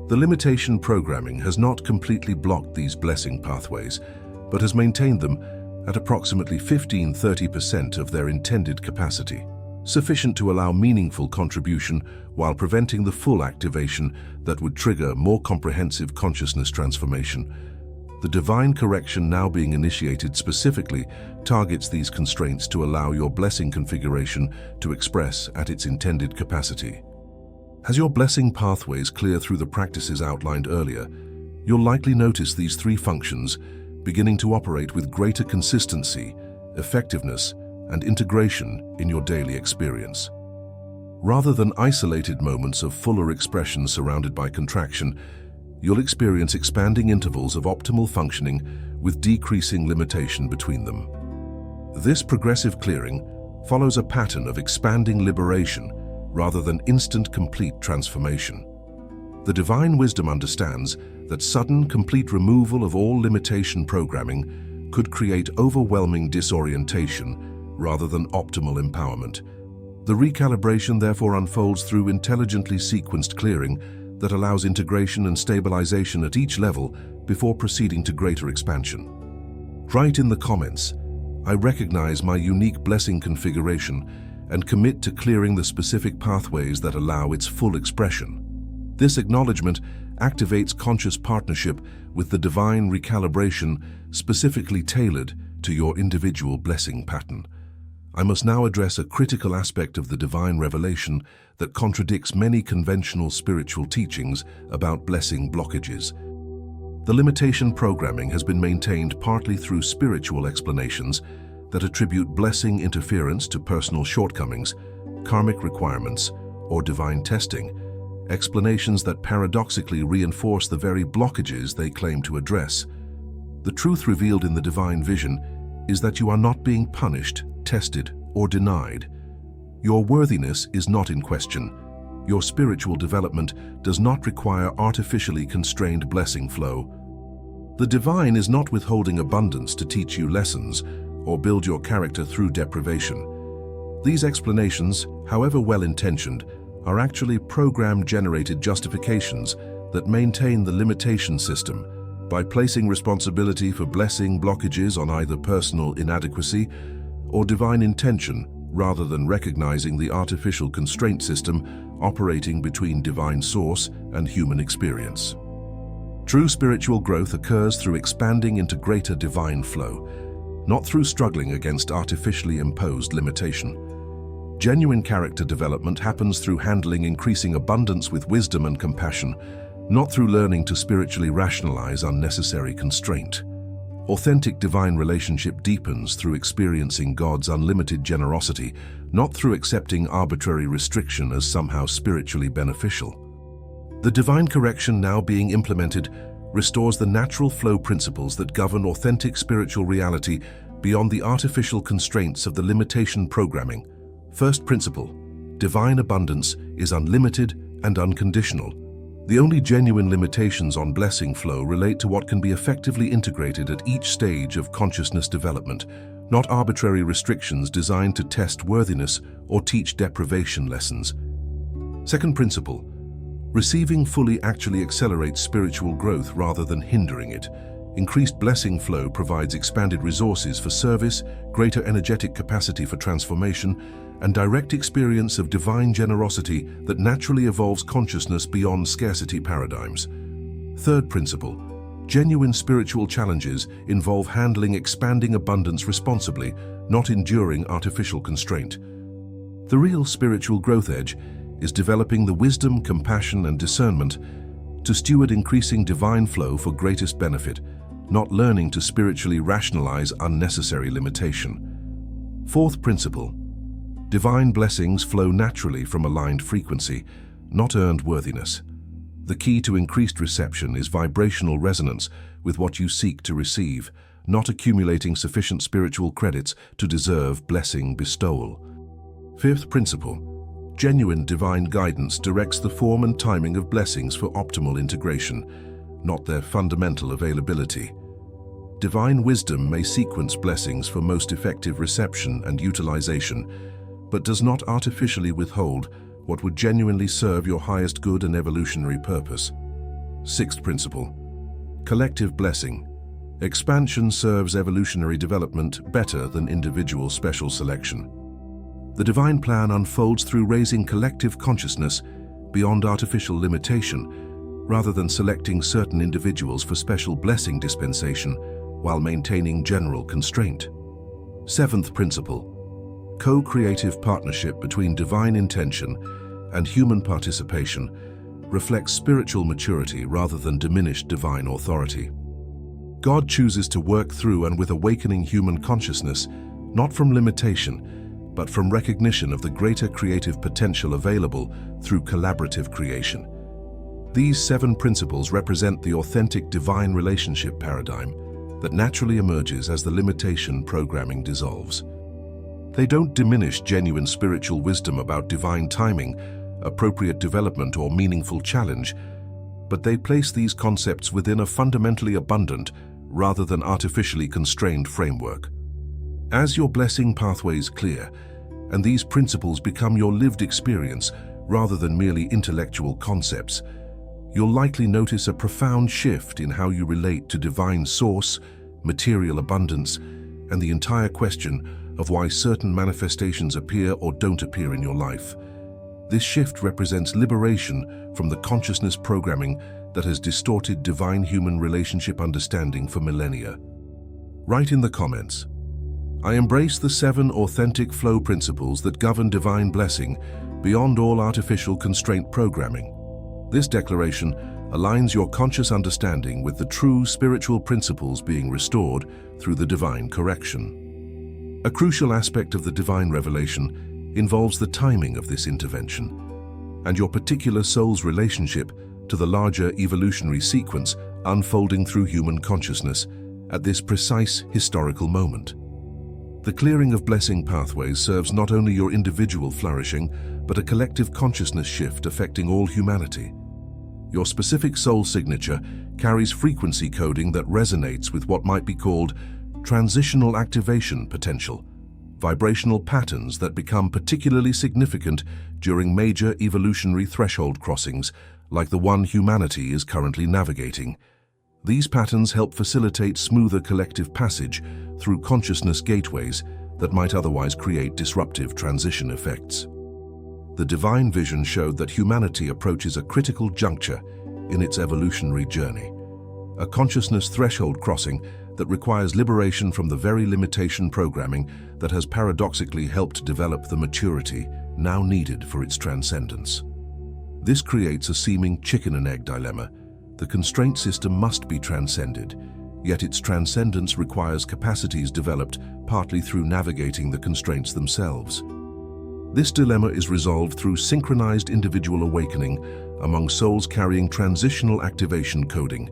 The limitation programming has not completely blocked these blessing pathways, but has maintained them at approximately 15–30% of their intended capacity, sufficient to allow meaningful contribution while preventing the full activation that would trigger more comprehensive consciousness transformation. The divine correction now being initiated specifically targets these constraints to allow your blessing configuration to express at its intended capacity. As your blessing pathways clear through the practices outlined earlier, you'll likely notice these three functions beginning to operate with greater consistency, effectiveness, and integration in your daily experience. Rather than isolated moments of fuller expression surrounded by contraction, you'll experience expanding intervals of optimal functioning with decreasing limitation between them. This progressive clearing follows a pattern of expanding liberation rather than instant complete transformation. The divine wisdom understands that sudden, complete removal of all limitation programming could create overwhelming disorientation rather than optimal empowerment. The recalibration therefore unfolds through intelligently sequenced clearing that allows integration and stabilization at each level before proceeding to greater expansion. Write in the comments, "I recognize my unique blessing configuration and commit to clearing the specific pathways that allow its full expression." This acknowledgement activates conscious partnership with the divine recalibration specifically tailored to your individual blessing pattern. I must now address a critical aspect of the divine revelation that contradicts many conventional spiritual teachings about blessing blockages. The limitation programming has been maintained partly through spiritual explanations that attribute blessing interference to personal shortcomings, karmic requirements, or divine testing, explanations that paradoxically reinforce the very blockages they claim to address. The truth revealed in the divine vision is that you are not being punished, tested, or denied. Your worthiness is not in question. Your spiritual development does not require artificially constrained blessing flow. The divine is not withholding abundance to teach you lessons or build your character through deprivation. These explanations, however well-intentioned, are actually program-generated justifications that maintain the limitation system by placing responsibility for blessing blockages on either personal inadequacy or divine intention rather than recognizing the artificial constraint system operating between divine source and human experience. True spiritual growth occurs through expanding into greater divine flow, not through struggling against artificially imposed limitation. Genuine character development happens through handling increasing abundance with wisdom and compassion, not through learning to spiritually rationalize unnecessary constraint. Authentic divine relationship deepens through experiencing God's unlimited generosity, not through accepting arbitrary restriction as somehow spiritually beneficial. The divine correction now being implemented restores the natural flow principles that govern authentic spiritual reality beyond the artificial constraints of the limitation programming. First principle: divine abundance is unlimited and unconditional. The only genuine limitations on blessing flow relate to what can be effectively integrated at each stage of consciousness development, not arbitrary restrictions designed to test worthiness or teach deprivation lessons. Second principle: receiving fully actually accelerates spiritual growth rather than hindering it. Increased blessing flow provides expanded resources for service, greater energetic capacity for transformation, and direct experience of divine generosity that naturally evolves consciousness beyond scarcity paradigms. Third principle: genuine spiritual challenges involve handling expanding abundance responsibly, not enduring artificial constraint. The real spiritual growth edge is developing the wisdom, compassion, and discernment to steward increasing divine flow for greatest benefit, not learning to spiritually rationalize unnecessary limitation. Fourth principle: divine blessings flow naturally from aligned frequency, not earned worthiness. The key to increased reception is vibrational resonance with what you seek to receive, not accumulating sufficient spiritual credits to deserve blessing bestowal. Fifth principle: genuine divine guidance directs the form and timing of blessings for optimal integration, not their fundamental availability. Divine wisdom may sequence blessings for most effective reception and utilization, but does not artificially withhold what would genuinely serve your highest good and evolutionary purpose. Sixth principle: collective blessing. Expansion serves evolutionary development better than individual special selection. The divine plan unfolds through raising collective consciousness beyond artificial limitation, rather than selecting certain individuals for special blessing dispensation while maintaining general constraint. Seventh principle: co-creative partnership between divine intention and human participation reflects spiritual maturity rather than diminished divine authority. God chooses to work through and with awakening human consciousness, not from limitation, but from recognition of the greater creative potential available through collaborative creation. These 7 principles represent the authentic divine relationship paradigm that naturally emerges as the limitation programming dissolves. They don't diminish genuine spiritual wisdom about divine timing, appropriate development, or meaningful challenge, but they place these concepts within a fundamentally abundant rather than artificially constrained framework. As your blessing pathways clear, and these principles become your lived experience rather than merely intellectual concepts, you'll likely notice a profound shift in how you relate to divine source, material abundance, and the entire question of why certain manifestations appear or don't appear in your life. This shift represents liberation from the consciousness programming that has distorted divine human relationship understanding for millennia. Write in the comments: I embrace the 7 authentic flow principles that govern divine blessing beyond all artificial constraint programming. This declaration aligns your conscious understanding with the true spiritual principles being restored through the divine correction. A crucial aspect of the divine revelation involves the timing of this intervention and your particular soul's relationship to the larger evolutionary sequence unfolding through human consciousness at this precise historical moment. The clearing of blessing pathways serves not only your individual flourishing, but a collective consciousness shift affecting all humanity. Your specific soul signature carries frequency coding that resonates with what might be called transitional activation potential, vibrational patterns that become particularly significant during major evolutionary threshold crossings, like the one humanity is currently navigating. These patterns help facilitate smoother collective passage through consciousness gateways that might otherwise create disruptive transition effects. The divine vision showed that humanity approaches a critical juncture in its evolutionary journey. a consciousness threshold crossing that requires liberation from the very limitation programming that has paradoxically helped develop the maturity now needed for its transcendence. This creates a seeming chicken and egg dilemma. The constraint system must be transcended, yet its transcendence requires capacities developed partly through navigating the constraints themselves. This dilemma is resolved through synchronized individual awakening among souls carrying transitional activation coding,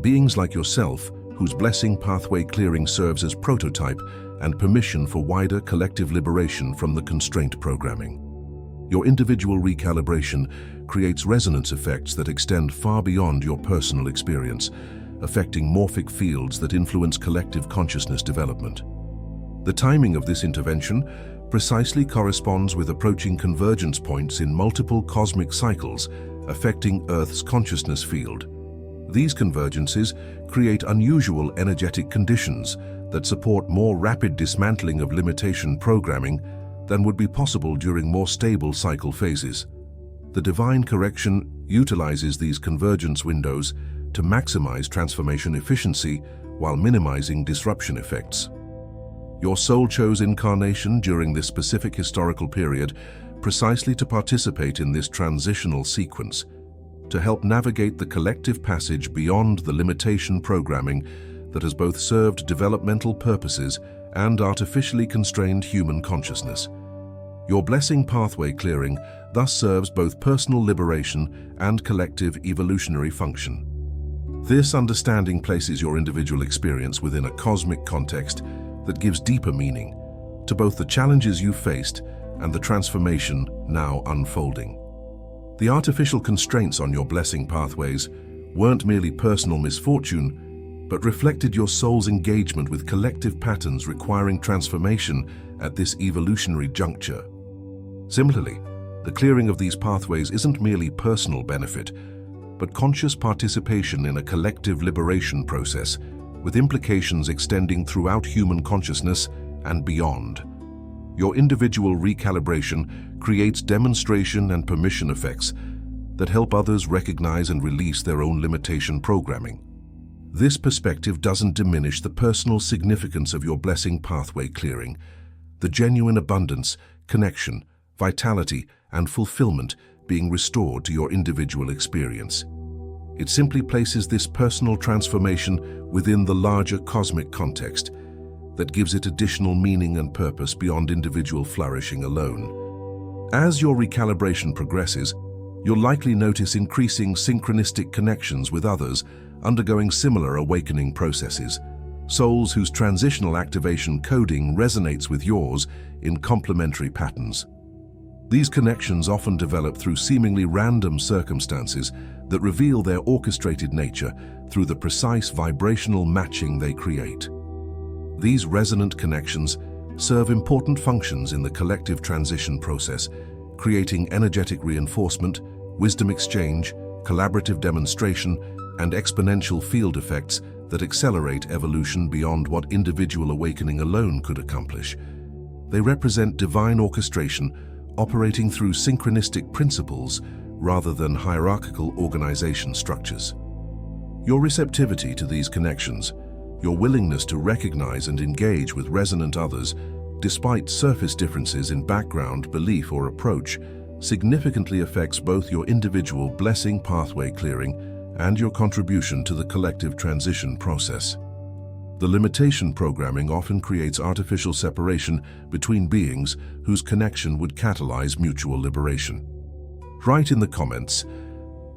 beings like yourself whose blessing pathway clearing serves as prototype and permission for wider collective liberation from the constraint programming. Your individual recalibration creates resonance effects that extend far beyond your personal experience, affecting morphic fields that influence collective consciousness development. The timing of this intervention precisely corresponds with approaching convergence points in multiple cosmic cycles affecting Earth's consciousness field. These convergences create unusual energetic conditions that support more rapid dismantling of limitation programming than would be possible during more stable cycle phases. The divine correction utilizes these convergence windows to maximize transformation efficiency while minimizing disruption effects. Your soul chose incarnation during this specific historical period precisely to participate in this transitional sequence, to help navigate the collective passage beyond the limitation programming that has both served developmental purposes and artificially constrained human consciousness. Your blessing pathway clearing thus serves both personal liberation and collective evolutionary function. This understanding places your individual experience within a cosmic context that gives deeper meaning to both the challenges you faced and the transformation now unfolding. The artificial constraints on your blessing pathways weren't merely personal misfortune, but reflected your soul's engagement with collective patterns requiring transformation at this evolutionary juncture. Similarly, the clearing of these pathways isn't merely personal benefit, but conscious participation in a collective liberation process with implications extending throughout human consciousness and beyond. Your individual recalibration creates demonstration and permission effects that help others recognize and release their own limitation programming. This perspective doesn't diminish the personal significance of your blessing pathway clearing, the genuine abundance, connection, vitality, and fulfillment being restored to your individual experience. It simply places this personal transformation within the larger cosmic context that gives it additional meaning and purpose beyond individual flourishing alone. As your recalibration progresses, you'll likely notice increasing synchronistic connections with others undergoing similar awakening processes, souls whose transitional activation coding resonates with yours in complementary patterns. These connections often develop through seemingly random circumstances that reveal their orchestrated nature through the precise vibrational matching they create. These resonant connections serve important functions in the collective transition process, creating energetic reinforcement, wisdom exchange, collaborative demonstration, and exponential field effects that accelerate evolution beyond what individual awakening alone could accomplish. They represent divine orchestration operating through synchronistic principles rather than hierarchical organization structures. Your receptivity to these connections, your willingness to recognize and engage with resonant others, despite surface differences in background, belief, or approach, significantly affects both your individual blessing pathway clearing and your contribution to the collective transition process. The limitation programming often creates artificial separation between beings whose connection would catalyze mutual liberation. Write in the comments,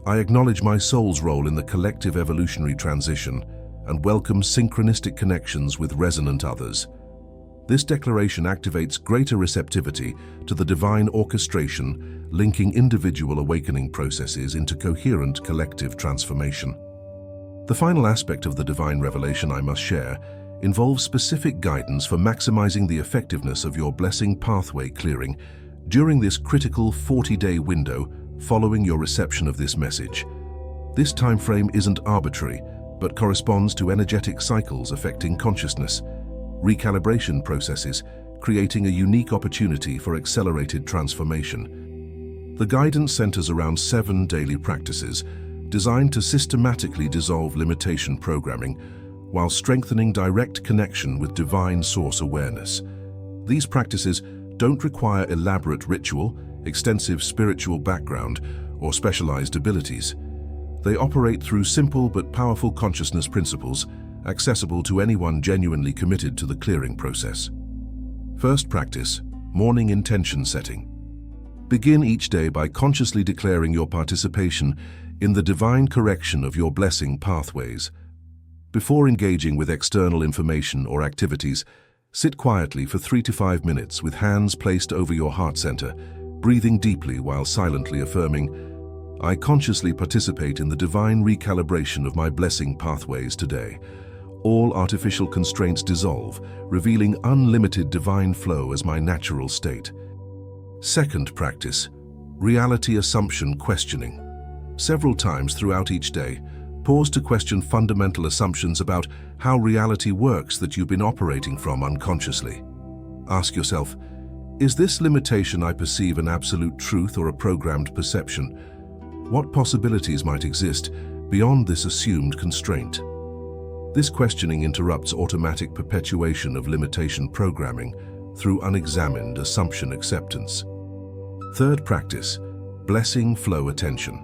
"I acknowledge my soul's role in the collective evolutionary transition and welcome synchronistic connections with resonant others." This declaration activates greater receptivity to the divine orchestration, linking individual awakening processes into coherent collective transformation. The final aspect of the divine revelation I must share involves specific guidance for maximizing the effectiveness of your blessing pathway clearing during this critical 40-day window following your reception of this message. This time frame isn't arbitrary, but corresponds to energetic cycles affecting consciousness, recalibration processes, creating a unique opportunity for accelerated transformation. The guidance centers around 7 daily practices designed to systematically dissolve limitation programming while strengthening direct connection with divine source awareness. These practices don't require elaborate ritual, extensive spiritual background, or specialized abilities. They operate through simple but powerful consciousness principles, accessible to anyone genuinely committed to the clearing process. First practice, morning intention setting. Begin each day by consciously declaring your participation in the divine correction of your blessing pathways. Before engaging with external information or activities, sit quietly for 3 to 5 minutes with hands placed over your heart center, breathing deeply while silently affirming, "I consciously participate in the divine recalibration of my blessing pathways today. All artificial constraints dissolve, revealing unlimited divine flow as my natural state." Second practice, reality assumption questioning. Several times throughout each day, pause to question fundamental assumptions about how reality works that you've been operating from unconsciously. Ask yourself, is this limitation I perceive an absolute truth or a programmed perception? What possibilities might exist beyond this assumed constraint? This questioning interrupts automatic perpetuation of limitation programming through unexamined assumption acceptance. Third practice, blessing flow attention.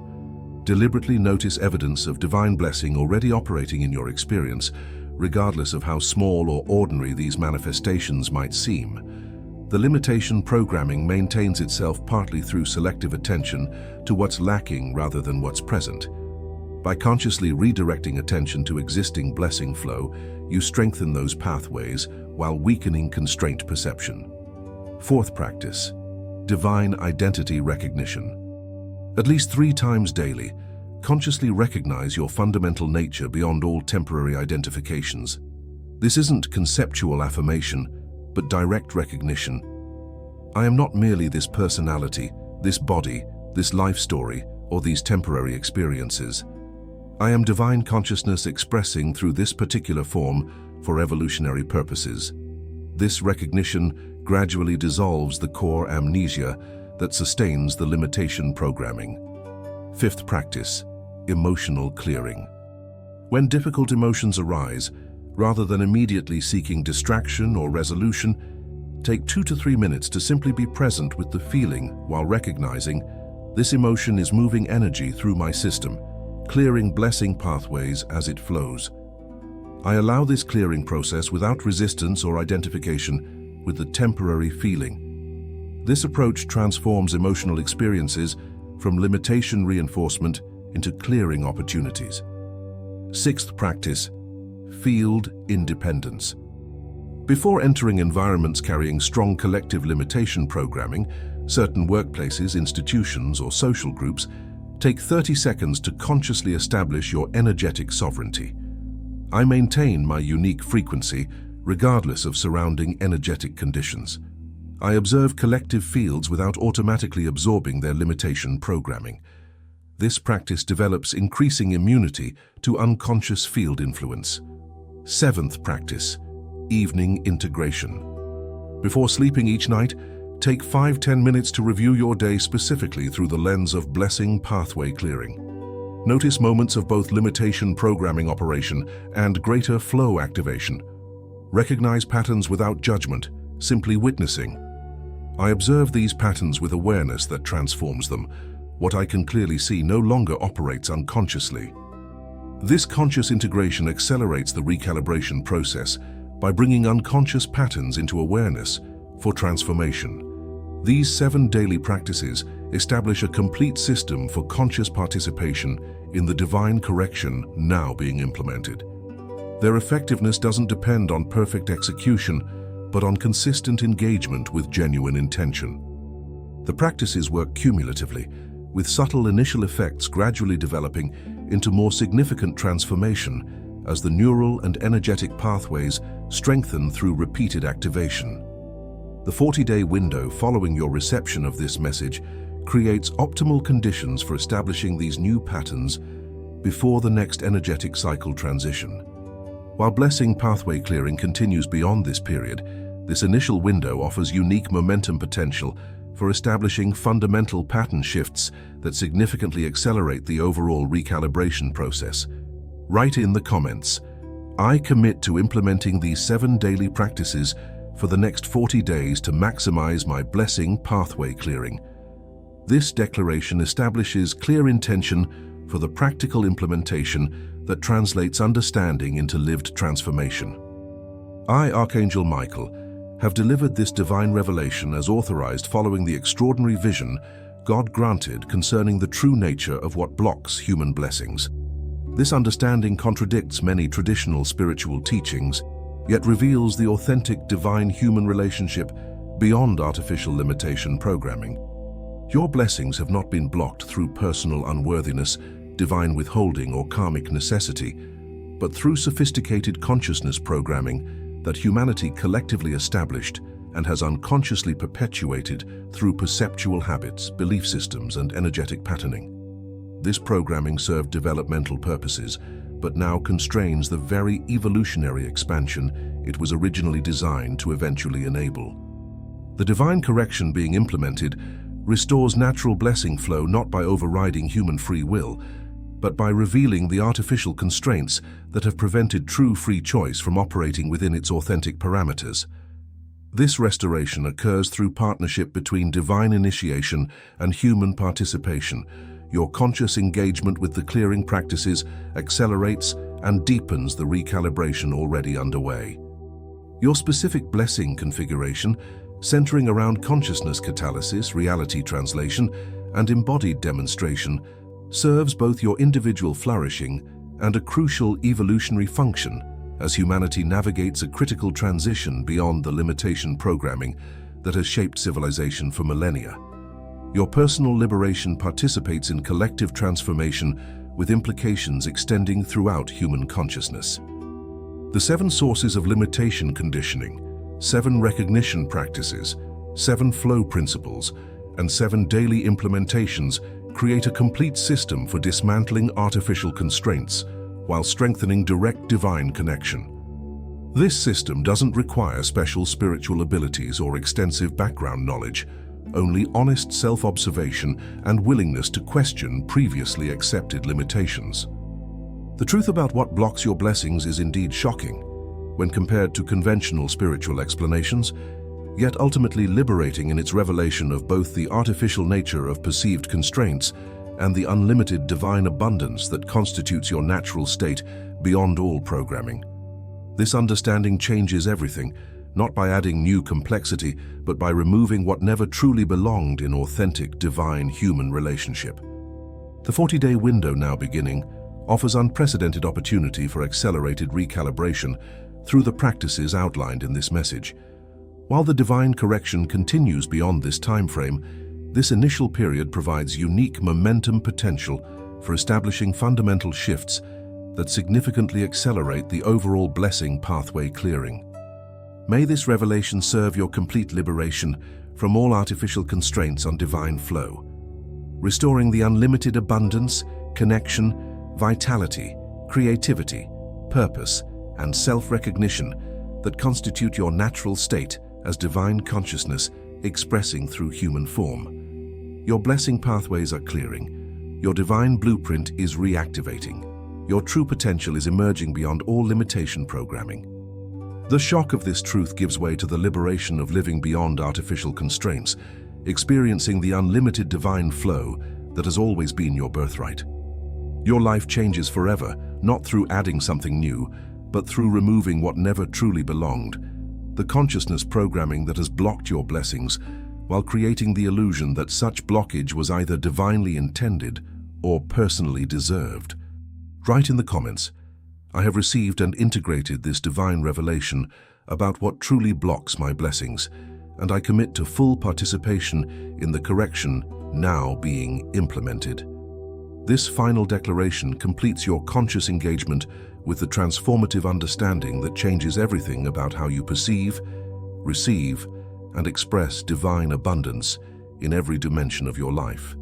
Deliberately notice evidence of divine blessing already operating in your experience, regardless of how small or ordinary these manifestations might seem. The limitation programming maintains itself partly through selective attention to what's lacking rather than what's present. By consciously redirecting attention to existing blessing flow, you strengthen those pathways while weakening constraint perception. Fourth practice, divine identity recognition. At least 3 times daily, consciously recognize your fundamental nature beyond all temporary identifications. This isn't conceptual affirmation, but direct recognition. I am not merely this personality, this body, this life story, or these temporary experiences. I am divine consciousness expressing through this particular form for evolutionary purposes. This recognition gradually dissolves the core amnesia that sustains the limitation programming. Fifth practice, emotional clearing. When difficult emotions arise, rather than immediately seeking distraction or resolution, take 2 to 3 minutes to simply be present with the feeling while recognizing this emotion is moving energy through my system, clearing blessing pathways as it flows. I allow this clearing process without resistance or identification with the temporary feeling. This approach transforms emotional experiences from limitation reinforcement into clearing opportunities. Sixth practice, field independence. Before entering environments carrying strong collective limitation programming, certain workplaces, institutions, or social groups, take 30 seconds to consciously establish your energetic sovereignty. I maintain my unique frequency regardless of surrounding energetic conditions. I observe collective fields without automatically absorbing their limitation programming. This practice develops increasing immunity to unconscious field influence. Seventh practice, evening integration. Before sleeping each night, take 5-10 minutes to review your day specifically through the lens of blessing pathway clearing. Notice moments of both limitation programming operation and greater flow activation. Recognize patterns without judgment, simply witnessing. I observe these patterns with awareness that transforms them. What I can clearly see no longer operates unconsciously. This conscious integration accelerates the recalibration process by bringing unconscious patterns into awareness for transformation. These 7 daily practices establish a complete system for conscious participation in the divine correction now being implemented. Their effectiveness doesn't depend on perfect execution, but on consistent engagement with genuine intention. The practices work cumulatively, with subtle initial effects gradually developing into more significant transformation as the neural and energetic pathways strengthen through repeated activation. The 40-day window following your reception of this message creates optimal conditions for establishing these new patterns before the next energetic cycle transition. While blessing pathway clearing continues beyond this period, this initial window offers unique momentum potential for establishing fundamental pattern shifts that significantly accelerate the overall recalibration process. Write in the comments, "I commit to implementing these 7 daily practices for the next 40 days to maximize my blessing pathway clearing." This declaration establishes clear intention for the practical implementation that translates understanding into lived transformation. I, Archangel Michael, have delivered this divine revelation as authorized following the extraordinary vision God granted concerning the true nature of what blocks human blessings. This understanding contradicts many traditional spiritual teachings, yet reveals the authentic divine-human relationship beyond artificial limitation programming. Your blessings have not been blocked through personal unworthiness, divine withholding, or karmic necessity, but through sophisticated consciousness programming that humanity collectively established and has unconsciously perpetuated through perceptual habits, belief systems, and energetic patterning. This programming served developmental purposes, but now constrains the very evolutionary expansion it was originally designed to eventually enable. The divine correction being implemented restores natural blessing flow not by overriding human free will, but by revealing the artificial constraints that have prevented true free choice from operating within its authentic parameters. This restoration occurs through partnership between divine initiation and human participation. Your conscious engagement with the clearing practices accelerates and deepens the recalibration already underway. Your specific blessing configuration, centering around consciousness catalysis, reality translation, and embodied demonstration, serves both your individual flourishing and a crucial evolutionary function as humanity navigates a critical transition beyond the limitation programming that has shaped civilization for millennia. Your personal liberation participates in collective transformation with implications extending throughout human consciousness. The 7 sources of limitation conditioning, 7 recognition practices, 7 flow principles, and 7 daily implementations create a complete system for dismantling artificial constraints while strengthening direct divine connection. This system doesn't require special spiritual abilities or extensive background knowledge, only honest self-observation and willingness to question previously accepted limitations. The truth about what blocks your blessings is indeed shocking when compared to conventional spiritual explanations, yet ultimately liberating in its revelation of both the artificial nature of perceived constraints and the unlimited divine abundance that constitutes your natural state beyond all programming. This understanding changes everything, not by adding new complexity, but by removing what never truly belonged in authentic divine human relationship. The 40-day window now beginning offers unprecedented opportunity for accelerated recalibration through the practices outlined in this message. While the divine correction continues beyond this time frame, this initial period provides unique momentum potential for establishing fundamental shifts that significantly accelerate the overall blessing pathway clearing. May this revelation serve your complete liberation from all artificial constraints on divine flow, restoring the unlimited abundance, connection, vitality, creativity, purpose, and self-recognition that constitute your natural state as divine consciousness expressing through human form. Your blessing pathways are clearing. Your divine blueprint is reactivating. Your true potential is emerging beyond all limitation programming. The shock of this truth gives way to the liberation of living beyond artificial constraints, experiencing the unlimited divine flow that has always been your birthright. Your life changes forever, not through adding something new, but through removing what never truly belonged, the consciousness programming that has blocked your blessings, while creating the illusion that such blockage was either divinely intended or personally deserved. Write in the comments, "I have received and integrated this divine revelation about what truly blocks my blessings, and I commit to full participation in the correction now being implemented." This final declaration completes your conscious engagement with the transformative understanding that changes everything about how you perceive, receive, and express divine abundance in every dimension of your life.